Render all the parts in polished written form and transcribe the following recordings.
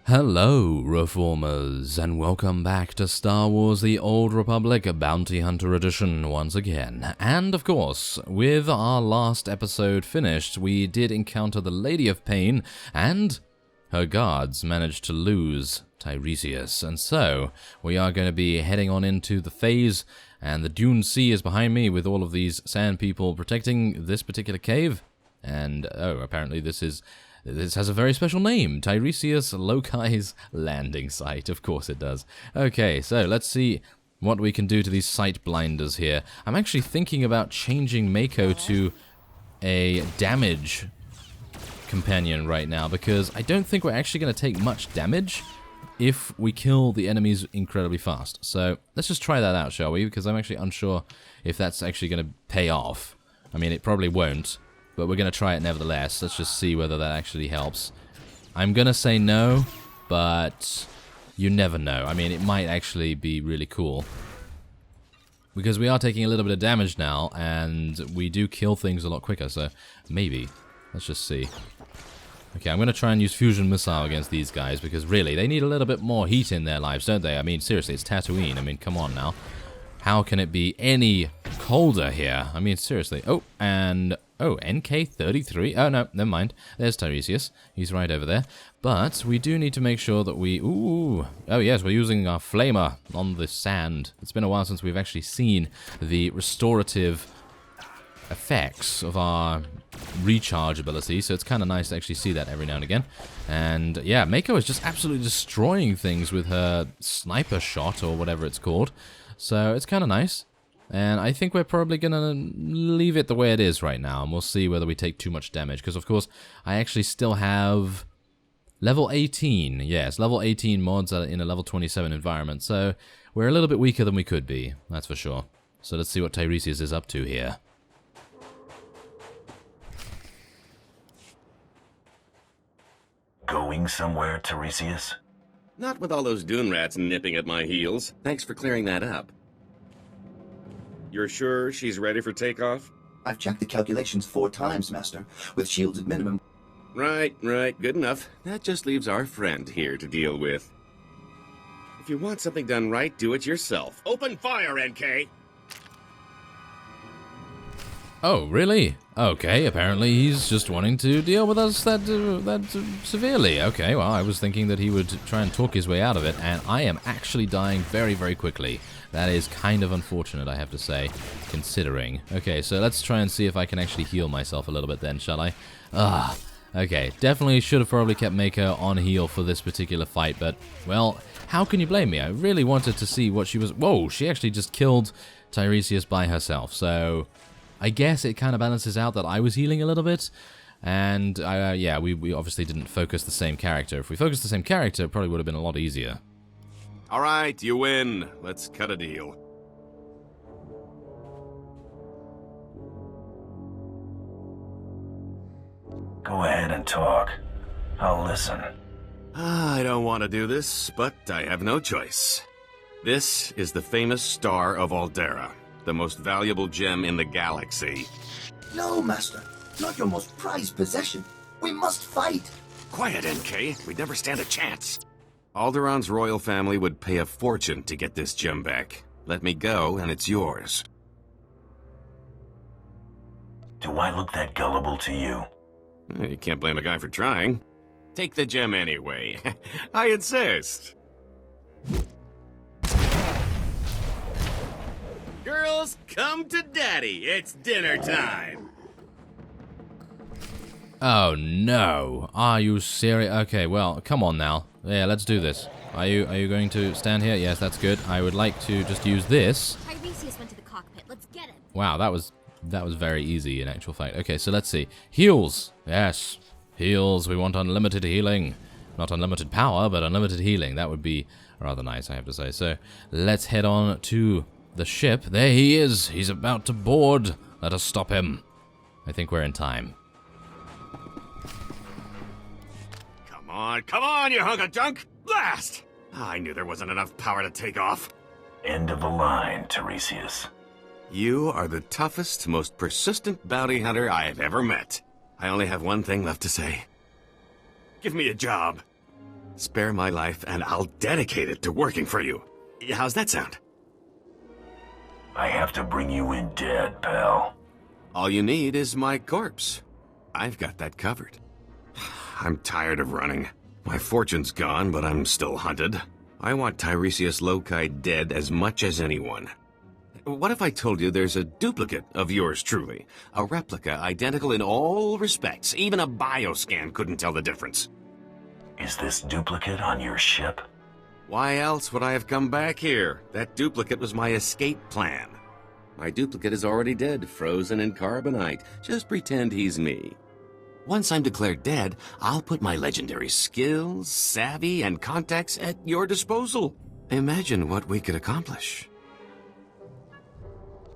Hello, Reformers, and welcome back to Star Wars The Old Republic Bounty Hunter Edition once again. And, of course, with our last episode finished, we did encounter the Lady of Pain, and her guards managed to lose Tiresias. And so, we are going to be heading on into the phase, and the Dune Sea is behind me with all of these sand people protecting this particular cave. And, oh, apparently this has a very special name, Tiresias Loki's landing site. Of course it does. Okay, so let's see what we can do to these sight blinders here. I'm actually thinking about changing Mako to a damage companion right now, because I don't think we're actually going to take much damage if we kill the enemies incredibly fast. So let's just try that out, shall we? Because I'm actually unsure if that's actually going to pay off. I mean, it probably won't, but we're going to try it nevertheless. Let's just see whether that actually helps. I'm going to say no, but you never know. I mean, it might actually be really cool. Because we are taking a little bit of damage now, and we do kill things a lot quicker, so maybe. Let's just see. Okay, I'm going to try and use Fusion Missile against these guys, because really, they need a little bit more heat in their lives, don't they? I mean, seriously, it's Tatooine. I mean, come on now. How can it be any colder here? I mean, seriously. Oh, and... oh, NK33. Oh, no, never mind. There's Tiresias. He's right over there. But we do need to make sure that we... ooh. Oh, yes, we're using our flamer on the sand. It's been a while since we've actually seen the restorative effects of our recharge ability, so it's kind of nice to actually see that every now and again. And, yeah, Mako is just absolutely destroying things with her sniper shot, or whatever it's called. So it's kind of nice. And I think we're probably going to leave it the way it is right now, and we'll see whether we take too much damage. Because, of course, I actually still have level 18. Yes, level 18 mods in a level 27 environment. So we're a little bit weaker than we could be, that's for sure. So let's see what Tiresias is up to here. Going somewhere, Tiresias? Not with all those dune rats nipping at my heels. Thanks for clearing that up. You're sure she's ready for takeoff? I've checked the calculations 4 times, Master, with shields at minimum. Right, good enough. That just leaves our friend here to deal with. If you want something done right, do it yourself. Open fire, NK! Oh, really? Okay, apparently he's just wanting to deal with us that severely. Okay, well, I was thinking that he would try and talk his way out of it, and I am actually dying very, very quickly. That is kind of unfortunate, I have to say, considering. Okay, so let's try and see if I can actually heal myself a little bit then, shall I? Okay, definitely should have probably kept Mako on heal for this particular fight, but, well, how can you blame me? I really wanted to see what she was... whoa, she actually just killed Tiresias by herself, so... I guess it kind of balances out that I was healing a little bit, and yeah, we obviously didn't focus the same character. If we focused the same character, it probably would have been a lot easier. Alright, you win. Let's cut a deal. Go ahead and talk. I'll listen. I don't want to do this, but I have no choice. This is the famous Star of Aldera, the most valuable gem in the galaxy. No, Master, not your most prized possession. We must fight. Quiet, NK. We'd never stand a chance. Alderaa's royal family would pay a fortune to get this gem back. Let me go, and it's yours. Do I look that gullible to you? You can't blame a guy for trying. Take the gem anyway. I insist. Girls, come to Daddy. It's dinner time. Oh no. Are you serious? Okay, well, come on now. Yeah, let's do this. Are you going to stand here? Yes, that's good. I would like to just use this. Tiresias went to the cockpit. Let's get him. Wow, that was very easy in actual fact. Okay, so let's see. Heals. Yes. Heals. We want unlimited healing. Not unlimited power, but unlimited healing. That would be rather nice, I have to say. So, let's head on to the ship. There he is. He's about to board. Let us stop him. I think we're in time. Come on, you hunk of junk! Blast! I knew there wasn't enough power to take off. End of the line, Tiresias. You are the toughest, most persistent bounty hunter I have ever met. I only have one thing left to say. Give me a job. Spare my life and I'll dedicate it to working for you. How's that sound? I have to bring you in dead, pal. All you need is my corpse. I've got that covered. I'm tired of running. My fortune's gone, but I'm still hunted. I want Tiresias Loci dead as much as anyone. What if I told you there's a duplicate of yours truly? A replica identical in all respects. Even a bioscan couldn't tell the difference. Is this duplicate on your ship? Why else would I have come back here? That duplicate was my escape plan. My duplicate is already dead, frozen in carbonite. Just pretend he's me. Once I'm declared dead, I'll put my legendary skills, savvy, and contacts at your disposal. Imagine what we could accomplish.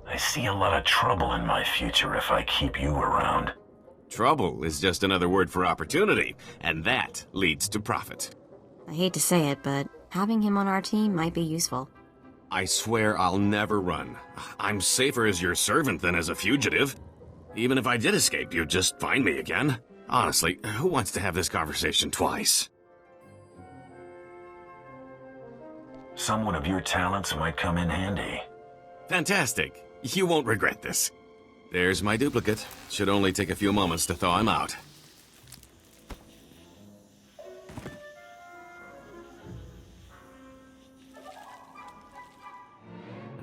I see a lot of trouble in my future if I keep you around. Trouble is just another word for opportunity, and that leads to profit. I hate to say it, but having him on our team might be useful. I swear I'll never run. I'm safer as your servant than as a fugitive. Even if I did escape, you'd just find me again. Honestly, who wants to have this conversation twice? Someone of your talents might come in handy. Fantastic. You won't regret this. There's my duplicate. Should only take a few moments to thaw him out.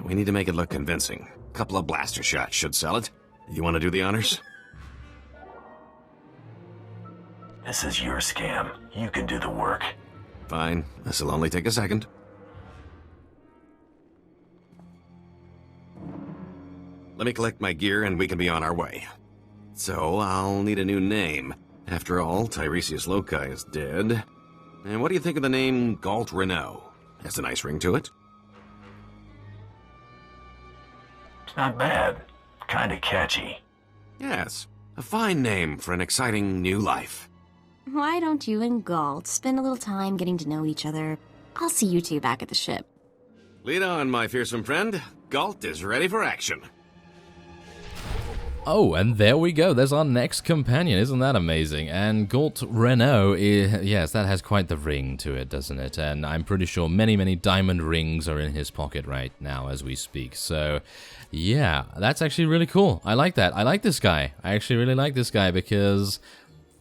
We need to make it look convincing. A couple of blaster shots should sell it. You want to do the honors? This is your scam. You can do the work. Fine. This'll only take a second. Let me collect my gear and we can be on our way. So, I'll need a new name. After all, Tiresias Loci is dead. And what do you think of the name Galt Renault? Has a nice ring to it. It's not bad. Kinda catchy. Yes, a fine name for an exciting new life. Why don't you and Galt spend a little time getting to know each other? I'll see you two back at the ship. Lead on, my fearsome friend. Galt is ready for action. Oh, and there we go. There's our next companion. Isn't that amazing? And Galt Renault, yes, that has quite the ring to it, doesn't it? And I'm pretty sure many, many diamond rings are in his pocket right now as we speak. So, yeah, that's actually really cool. I like that. I like this guy. I actually really like this guy because,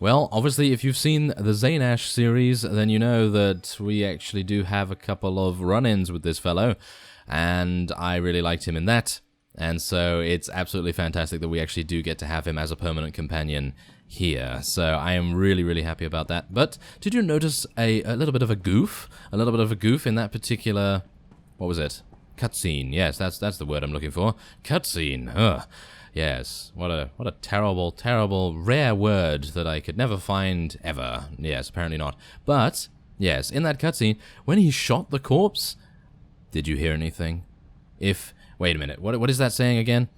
well, obviously, if you've seen the Zainash series, then you know that we actually do have a couple of run-ins with this fellow. And I really liked him in that. And so it's absolutely fantastic that we actually do get to have him as a permanent companion here. So I am really, really happy about that. But did you notice a little bit of a goof? A little bit of a goof in that particular... What was it? Cutscene. Yes, that's the word I'm looking for. Cutscene. Ugh. Yes. What a terrible, terrible, rare word that I could never find ever. Yes, apparently not. But, yes, in that cutscene, when he shot the corpse, did you hear anything? Wait a minute, what is that saying again?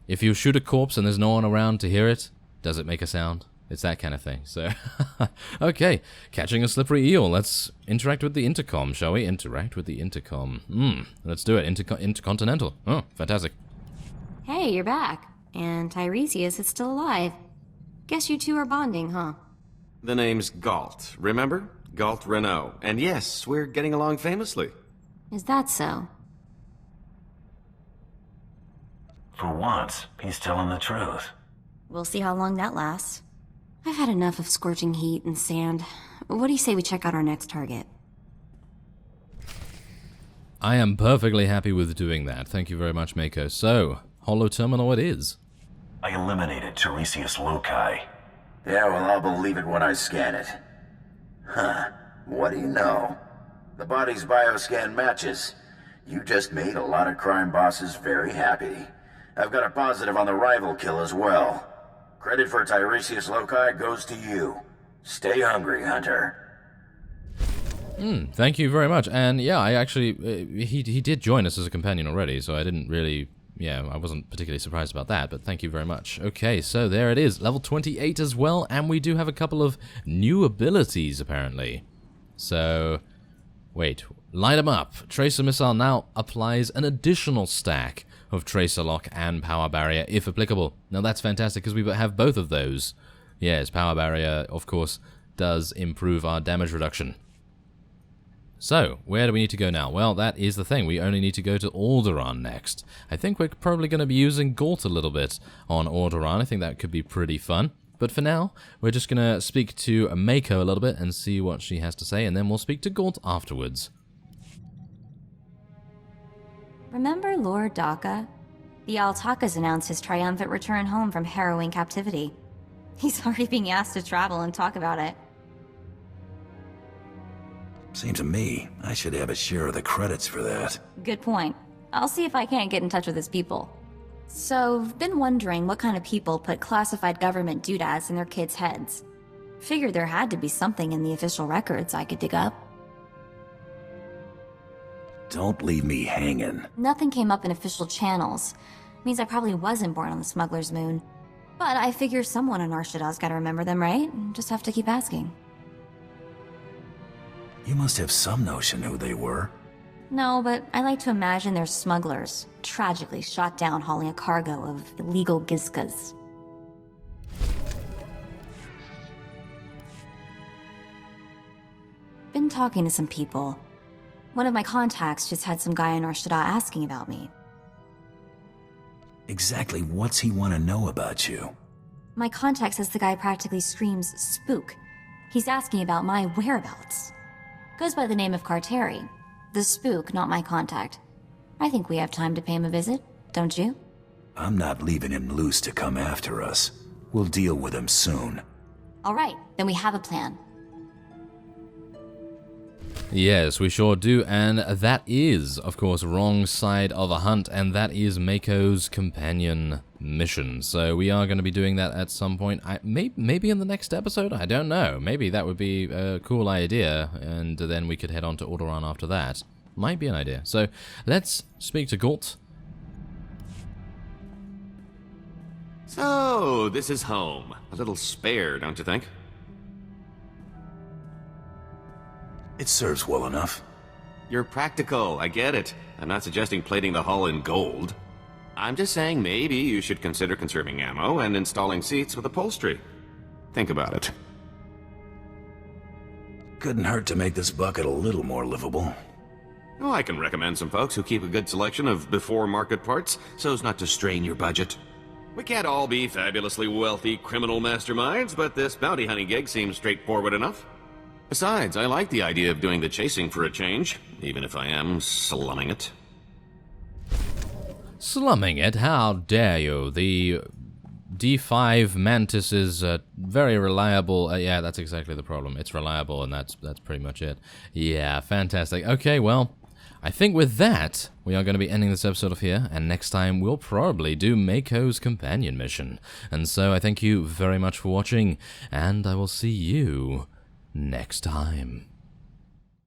If you shoot a corpse and there's no one around to hear it, does it make a sound? It's that kind of thing, so... Okay, catching a slippery eel. Let's interact with the intercom, shall we? Interact with the intercom. Let's do it. Intercontinental. Oh, fantastic. Hey, you're back. And Tiresias is still alive. Guess you two are bonding, huh? The name's Galt, remember? Galt Renault. And yes, we're getting along famously. Is that so? For once, he's telling the truth. We'll see how long that lasts. I've had enough of scorching heat and sand. What do you say we check out our next target? I am perfectly happy with doing that. Thank you very much, Mako. So, Holo Terminal it is. I eliminated Tiresias Loci. Yeah, well, I'll believe it when I scan it. Huh. What do you know? The body's bioscan matches. You just made a lot of crime bosses very happy. I've got a positive on the rival kill as well. Credit for Tiresias Loci goes to you. Stay hungry, Hunter. Thank you very much. And yeah, I actually, he did join us as a companion already, so I didn't really, I wasn't particularly surprised about that, but thank you very much. Okay, so there it is, level 28 as well, and we do have a couple of new abilities, apparently. So, wait, light 'em up. Tracer Missile now applies an additional stack of Tracer Lock and Power Barrier, if applicable. Now that's fantastic, because we have both of those. Yes, Power Barrier, of course, does improve our damage reduction. So, where do we need to go now? Well, that is the thing. We only need to go to Alderaan next. I think we're probably going to be using Gort a little bit on Alderaan. I think that could be pretty fun. But for now, we're just going to speak to Mako a little bit and see what she has to say, and then we'll speak to Gort afterwards. Remember Lord Daka? The Altaka's announced his triumphant return home from harrowing captivity. He's already being asked to travel and talk about it. Seems to me I should have a share of the credits for that. Good point. I'll see if I can't get in touch with his people. So, I've been wondering what kind of people put classified government doodads in their kids' heads. Figured there had to be something in the official records I could dig up. Don't leave me hanging. Nothing came up in official channels. Means I probably wasn't born on the smuggler's moon. But I figure someone on Arshada's gotta remember them, right? Just have to keep asking. You must have some notion who they were. No, but I like to imagine they're smugglers, tragically shot down hauling a cargo of illegal gizkas. Been talking to some people. One of my contacts just had some guy in Arshada asking about me. Exactly what's he want to know about you? My contact says the guy practically screams spook. He's asking about my whereabouts. Goes by the name of Carteri. The spook, not my contact. I think we have time to pay him a visit, don't you? I'm not leaving him loose to come after us. We'll deal with him soon. Alright, then we have a plan. Yes, we sure do, and that is, of course, Wrong Side of a Hunt, and that is Mako's companion mission. So we are going to be doing that at some point. Maybe in the next episode? I don't know. Maybe that would be a cool idea, and then we could head on to Alderaan after that. Might be an idea. So let's speak to Gort. So, this is home. A little spare, don't you think? It serves well enough. You're practical, I get it. I'm not suggesting plating the hull in gold. I'm just saying maybe you should consider conserving ammo and installing seats with upholstery. Think about it. Couldn't hurt to make this bucket a little more livable. Oh, I can recommend some folks who keep a good selection of before-market parts so as not to strain your budget. We can't all be fabulously wealthy criminal masterminds, but this bounty hunting gig seems straightforward enough. Besides, I like the idea of doing the chasing for a change, even if I am slumming it. Slumming it? How dare you? The D5 Mantis is very reliable. Yeah, that's exactly the problem. It's reliable, and that's pretty much it. Yeah, fantastic. Okay, well, I think with that, we are going to be ending this episode off here, and next time we'll probably do Mako's companion mission. And so I thank you very much for watching, and I will see you next time.